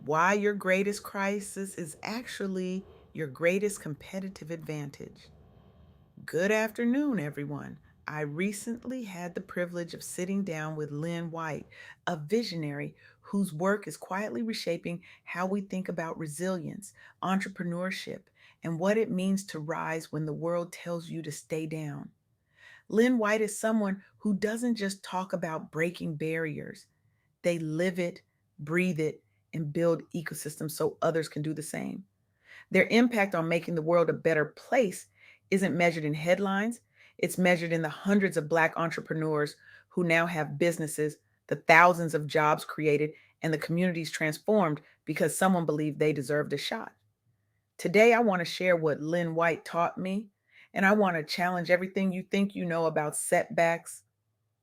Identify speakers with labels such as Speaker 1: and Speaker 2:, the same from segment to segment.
Speaker 1: Why your greatest crisis is actually your greatest competitive advantage. Good afternoon, everyone. I recently had the privilege of sitting down with Lynn White, a visionary whose work is quietly reshaping how we think about resilience, entrepreneurship, and what it means to rise when the world tells you to stay down. Lynn White is someone who doesn't just talk about breaking barriers, they live it, breathe it, and build ecosystems so others can do the same. Their impact on making the world a better place isn't measured in headlines, it's measured in the hundreds of Black entrepreneurs who now have businesses, the thousands of jobs created, and the communities transformed because someone believed they deserved a shot. Today, I want to share what Lynn White taught me, and I want to challenge everything you think you know about setbacks,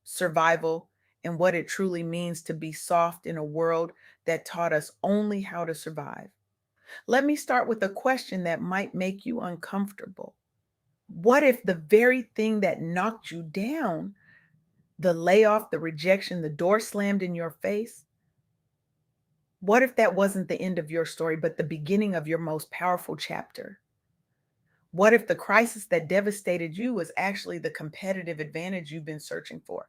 Speaker 1: survival, and what it truly means to be soft in a world that taught us only how to survive. Let me start with a question that might make you uncomfortable. What if the very thing that knocked you down, the layoff, the rejection, the door slammed in your face, what if that wasn't the end of your story, but the beginning of your most powerful chapter? What if the crisis that devastated you was actually the competitive advantage you've been searching for?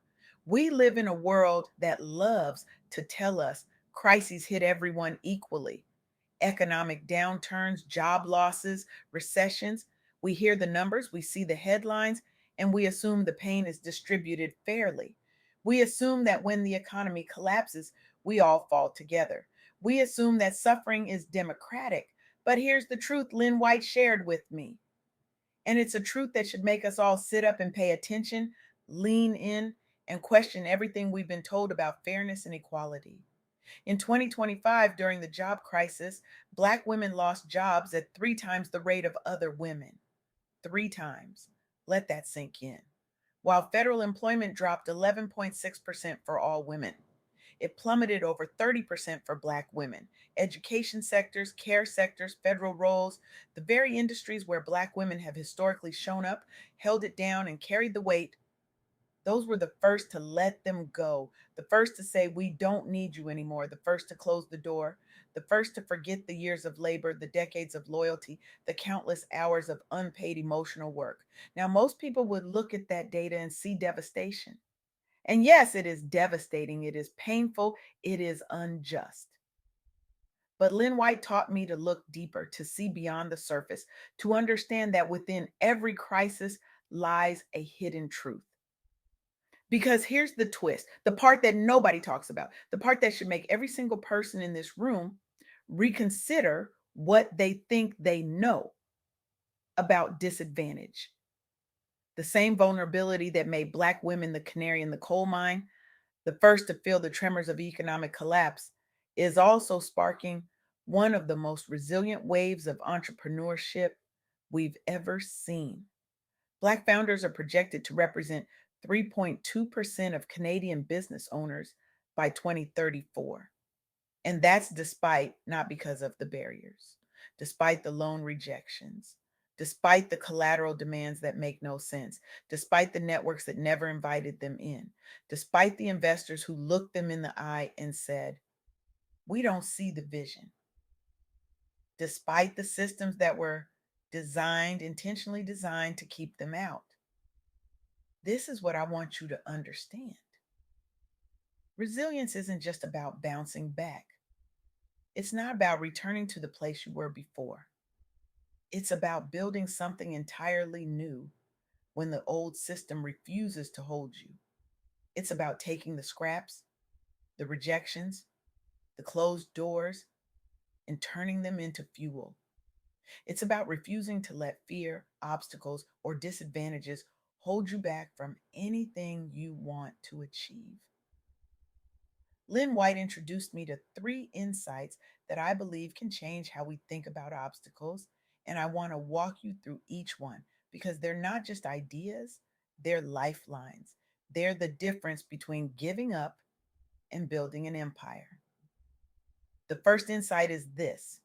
Speaker 1: We live in a world that loves to tell us crises hit everyone equally. Economic downturns, job losses, recessions. We hear the numbers, we see the headlines, and we assume the pain is distributed fairly. We assume that when the economy collapses, we all fall together. We assume that suffering is democratic. But here's the truth Lynn White shared with me. And it's a truth that should make us all sit up and pay attention, lean in, and question everything we've been told about fairness and equality. In 2025, during the job crisis, Black women lost jobs at three times the rate of other women. Three times. Let that sink in. While federal employment dropped 11.6% for all women, it plummeted over 30% for Black women. Education sectors, care sectors, federal roles, the very industries where Black women have historically shown up, held it down, and carried the weight. Those were the first to let them go, the first to say, we don't need you anymore, the first to close the door, the first to forget the years of labor, the decades of loyalty, the countless hours of unpaid emotional work. Now, most people would look at that data and see devastation. And yes, it is devastating, it is painful, it is unjust. But Lynn White taught me to look deeper, to see beyond the surface, to understand that within every crisis lies a hidden truth. Because here's the twist, the part that nobody talks about, the part that should make every single person in this room reconsider what they think they know about disadvantage. The same vulnerability that made Black women the canary in the coal mine, the first to feel the tremors of economic collapse, is also sparking one of the most resilient waves of entrepreneurship we've ever seen. Black founders are projected to represent 3.2% of Canadian business owners by 2034. And that's despite, not because of the barriers, despite the loan rejections, despite the collateral demands that make no sense, despite the networks that never invited them in, despite the investors who looked them in the eye and said, we don't see the vision, despite the systems that were designed, intentionally designed to keep them out. This is what I want you to understand. Resilience isn't just about bouncing back. It's not about returning to the place you were before. It's about building something entirely new when the old system refuses to hold you. It's about taking the scraps, the rejections, the closed doors, and turning them into fuel. It's about refusing to let fear, obstacles, or disadvantages hold you back from anything you want to achieve. Lynn White introduced me to three insights that I believe can change how we think about obstacles. And I want to walk you through each one because they're not just ideas, they're lifelines. They're the difference between giving up and building an empire. The first insight is this: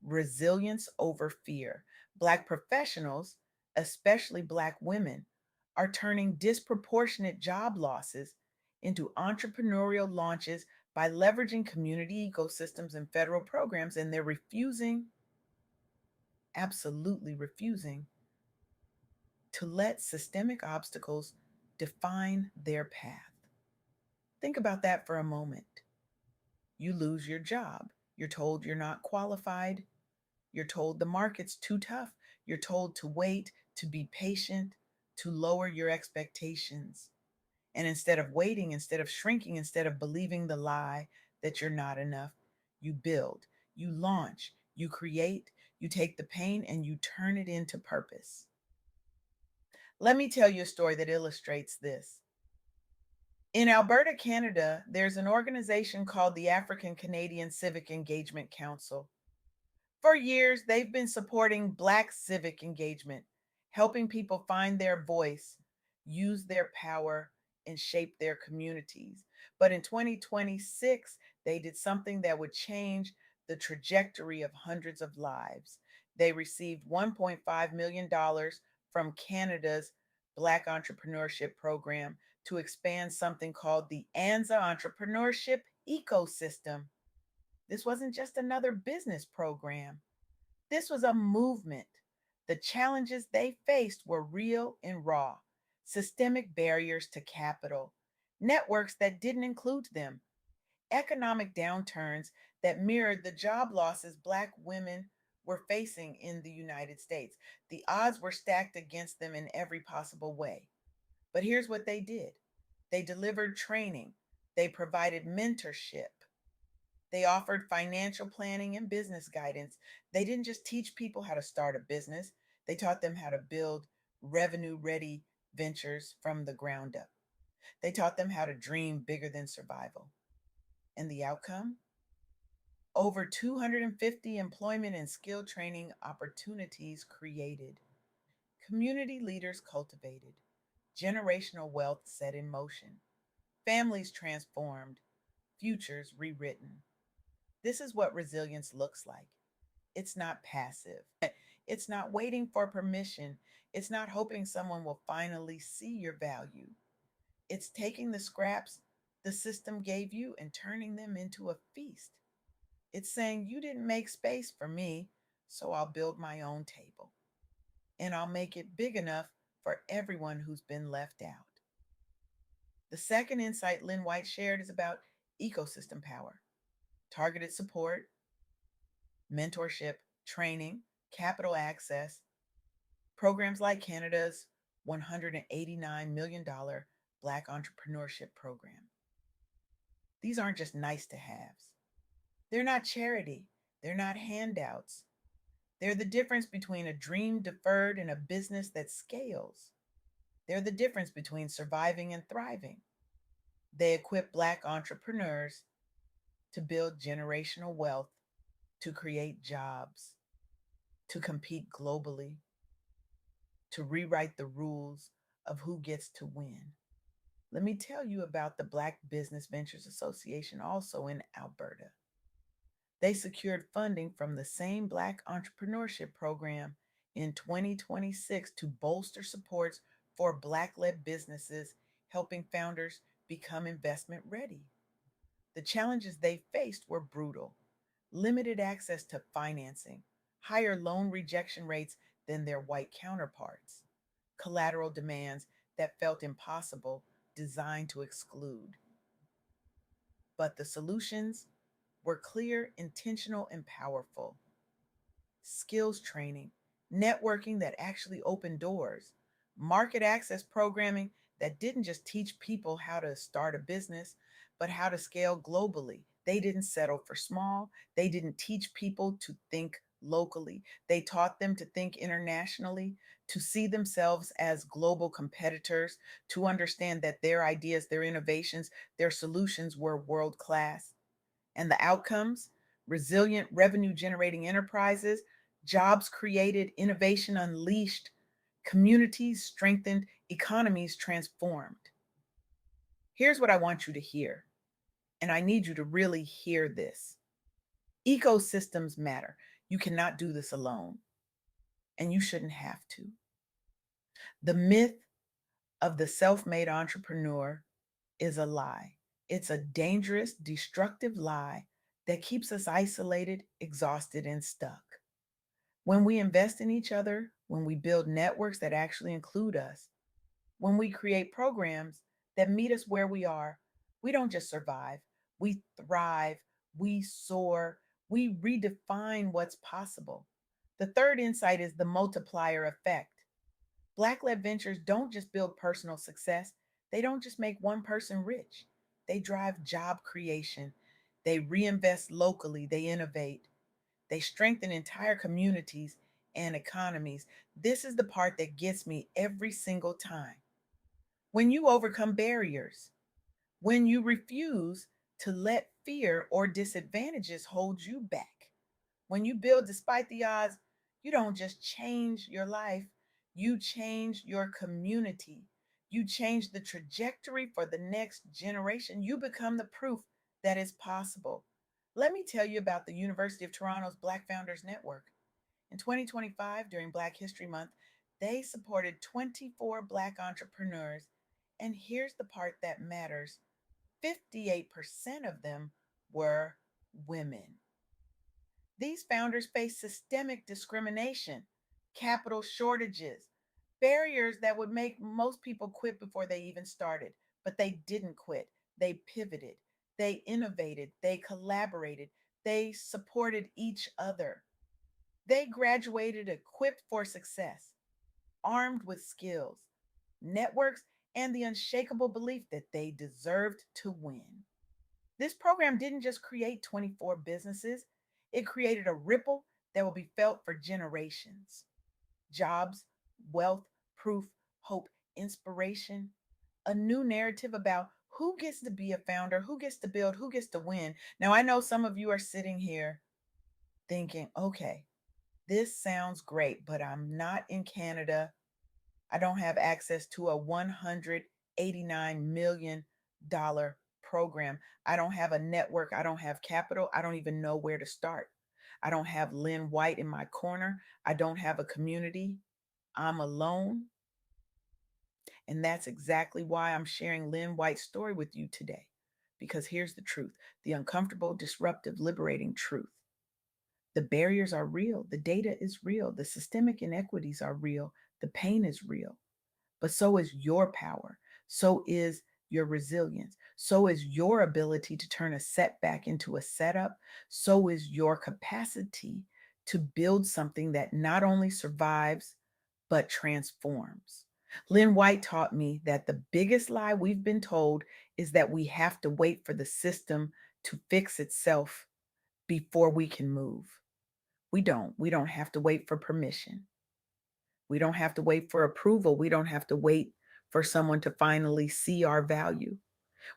Speaker 1: resilience over fear. Black professionals, especially Black women, are turning disproportionate job losses into entrepreneurial launches by leveraging community ecosystems and federal programs, and they're refusing, absolutely refusing, to let systemic obstacles define their path. Think about that for a moment. You lose your job. You're told you're not qualified. You're told the market's too tough. You're told to wait, to be patient, to lower your expectations. And instead of waiting, instead of shrinking, instead of believing the lie that you're not enough, you build, you launch, you create, you take the pain and you turn it into purpose. Let me tell you a story that illustrates this. In Alberta, Canada, there's an organization called the African Canadian Civic Engagement Council. For years, they've been supporting Black civic engagement, helping people find their voice, use their power, and shape their communities. But in 2026, they did something that would change the trajectory of hundreds of lives. They received $1.5 million from Canada's Black Entrepreneurship Program to expand something called the ANZA Entrepreneurship Ecosystem. This wasn't just another business program. This was a movement. The challenges they faced were real and raw: systemic barriers to capital, networks that didn't include them, economic downturns that mirrored the job losses Black women were facing in the United States. The odds were stacked against them in every possible way. But here's what they did: they delivered training, they provided mentorship, they offered financial planning and business guidance. They didn't just teach people how to start a business, they taught them how to build revenue ready ventures from the ground up. They taught them how to dream bigger than survival. And the outcome? Over 250 employment and skill training opportunities created, community leaders cultivated, generational wealth set in motion, families transformed, futures rewritten. This is what resilience looks like. It's not passive. It's not waiting for permission. It's not hoping someone will finally see your value. It's taking the scraps the system gave you and turning them into a feast. It's saying, you didn't make space for me, so I'll build my own table. And I'll make it big enough for everyone who's been left out. The second insight Lynn White shared is about ecosystem power, targeted support, mentorship, training, capital access, programs like Canada's $189 million Black Entrepreneurship Program. These aren't just nice to haves. They're not charity. They're not handouts. They're the difference between a dream deferred and a business that scales. They're the difference between surviving and thriving. They equip Black entrepreneurs to build generational wealth, to create jobs, to compete globally, to rewrite the rules of who gets to win. Let me tell you about the Black Business Ventures Association, also in Alberta. They secured funding from the same Black Entrepreneurship Program in 2026 to bolster supports for Black led businesses, helping founders become investment ready. The challenges they faced were brutal: limited access to financing, higher loan rejection rates than their white counterparts, collateral demands that felt impossible, designed to exclude. But the solutions were clear, intentional, and powerful: skills training, networking that actually opened doors, market access programming that didn't just teach people how to start a business, but how to scale globally. They didn't settle for small. They didn't teach people to think locally. They taught them to think internationally, to see themselves as global competitors, to understand that their ideas, their innovations, their solutions were world class. And the outcomes: resilient revenue generating enterprises, jobs created, innovation unleashed, communities strengthened, economies transformed. Here's what I want you to hear, and I need you to really hear this. Ecosystems matter. You cannot do this alone, and you shouldn't have to. The myth of the self made entrepreneur is a lie. It's a dangerous, destructive lie that keeps us isolated, exhausted, and stuck. When we invest in each other, when we build networks that actually include us, when we create programs that meet us where we are, we don't just survive, we thrive, we soar, we redefine what's possible. The third insight is the multiplier effect. Black led ventures don't just build personal success, they don't just make one person rich. They drive job creation, they reinvest locally, they innovate, they strengthen entire communities and economies. This is the part that gets me every single time. When you overcome barriers, when you refuse to let fear or disadvantages hold you back, when you build despite the odds, you don't just change your life, you change your community. You change the trajectory for the next generation. You become the proof that is possible. Let me tell you about the University of Toronto's Black Founders Network. In 2025, during Black History Month, they supported 24 Black entrepreneurs. And here's the part that matters: 58% of them were women. These founders face systemic discrimination, capital shortages, barriers that would make most people quit before they even started. But they didn't quit. They pivoted, they innovated, they collaborated, they supported each other. They graduated equipped for success, armed with skills, networks, and the unshakable belief that they deserved to win. This program didn't just create 24 businesses, it created a ripple that will be felt for generations. Jobs, wealth, proof, hope, inspiration, a new narrative about who gets to be a founder, who gets to build, who gets to win. Now, I know some of you are sitting here thinking, okay, this sounds great, but I'm not in Canada. I don't have access to a $189 million program. I don't have a network. I don't have capital. I don't even know where to start. I don't have Lynn White in my corner. I don't have a community. I'm alone. And that's exactly why I'm sharing Lynn White's story with you today. Because here's the truth: the uncomfortable, disruptive, liberating truth. The barriers are real. The data is real. The systemic inequities are real. The pain is real. But so is your power. So is your resilience. So is your ability to turn a setback into a setup. So is your capacity to build something that not only survives, but transforms. Lynn White taught me that the biggest lie we've been told is that we have to wait for the system to fix itself before we can move. We don't. We don't have to wait for permission. We don't have to wait for approval. We don't have to wait for someone to finally see our value.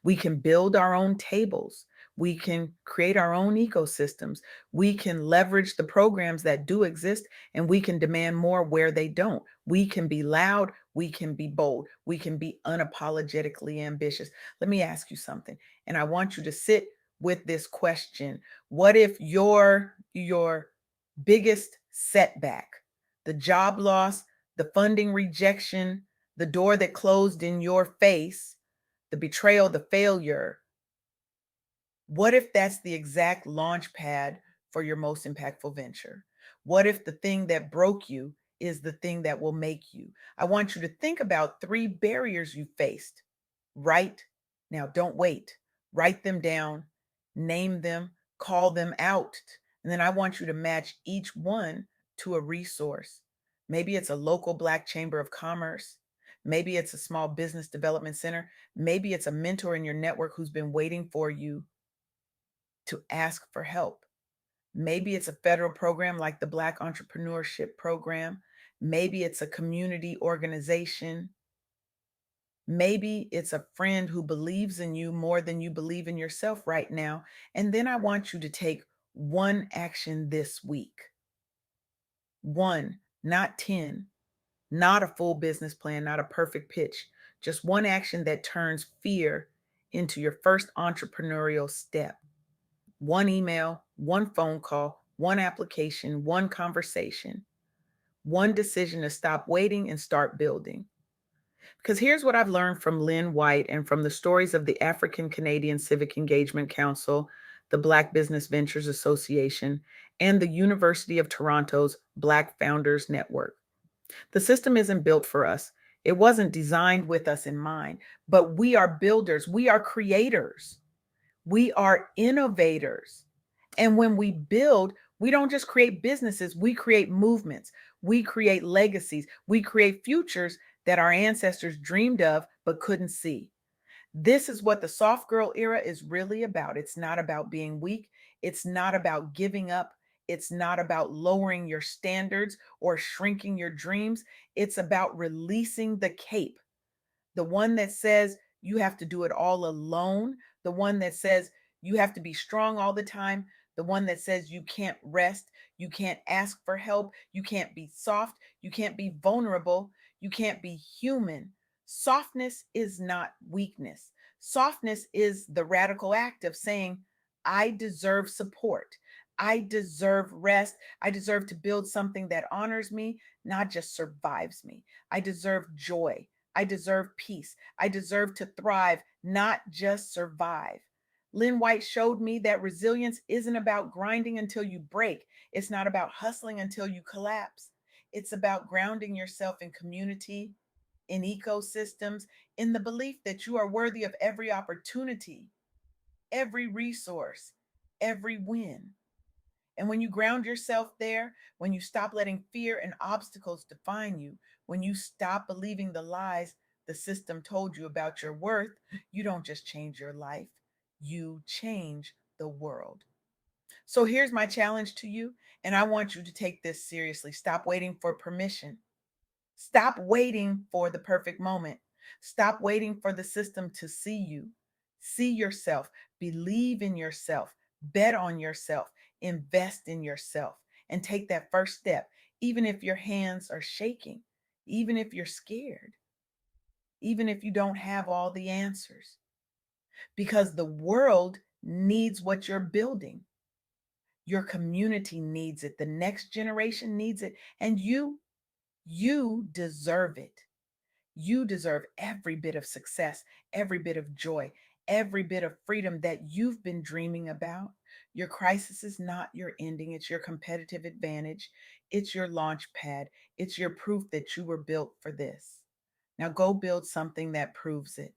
Speaker 1: We can build our own tables. We can create our own ecosystems. We can leverage the programs that do exist, and we can demand more where they don't. We can be loud. We can be bold. We can be unapologetically ambitious. Let me ask you something, and I want you to sit with this question. What if your biggest setback, the job loss, the funding rejection, the door that closed in your face, the betrayal, the failure, what if that's the exact launch pad for your most impactful venture? What if the thing that broke you is the thing that will make you? I want you to think about 3 barriers you faced. Right now, don't wait. Write them down, name them, call them out. And then I want you to match each one to a resource. Maybe it's a local Black Chamber of Commerce. Maybe it's a small business development center. Maybe it's a mentor in your network who's been waiting for you to ask for help. Maybe it's a federal program like the Black Entrepreneurship Program. Maybe it's a community organization. Maybe it's a friend who believes in you more than you believe in yourself right now. And then I want you to take one action this week. One, not 10, not a full business plan, not a perfect pitch, just one action that turns fear into your first entrepreneurial step. One email, one phone call, one application, one conversation, one decision to stop waiting and start building. Because here's what I've learned from Lynn White and from the stories of the African Canadian Civic Engagement Council, the Black Business Ventures Association, and the University of Toronto's Black Founders Network. The system isn't built for us. It wasn't designed with us in mind, but we are builders, we are creators, we are innovators. And when we build, we don't just create businesses, we create movements, we create legacies, we create futures that our ancestors dreamed of but couldn't see. This is what the soft girl era is really about. It's not about being weak. It's not about giving up. It's not about lowering your standards or shrinking your dreams. It's about releasing the cape, the one that says you have to do it all alone, the one that says you have to be strong all the time, the one that says you can't rest, you can't ask for help, you can't be soft, you can't be vulnerable, you can't be human. Softness is not weakness. Softness is the radical act of saying, I deserve support. I deserve rest. I deserve to build something that honors me, not just survives me. I deserve joy. I deserve peace. I deserve to thrive, not just survive. Lynn White showed me that resilience isn't about grinding until you break. It's not about hustling until you collapse. It's about grounding yourself in community, in ecosystems, in the belief that you are worthy of every opportunity, every resource, every win. And when you ground yourself there, when you stop letting fear and obstacles define you, when you stop believing the lies the system told you about your worth, you don't just change your life, you change the world. So here's my challenge to you, and I want you to take this seriously. Stop waiting for permission. Stop waiting for the perfect moment. Stop waiting for the system to see you. See yourself, believe in yourself, bet on yourself, invest in yourself, and take that first step, even if your hands are shaking, even if you're scared, even if you don't have all the answers, because the world needs what you're building. Your community needs it. The next generation needs it. And you deserve it. You deserve every bit of success, every bit of joy, every bit of freedom that you've been dreaming about. Your crisis is not your ending, it's your competitive advantage. It's your launch pad. It's your proof that you were built for this. Now go build something that proves it.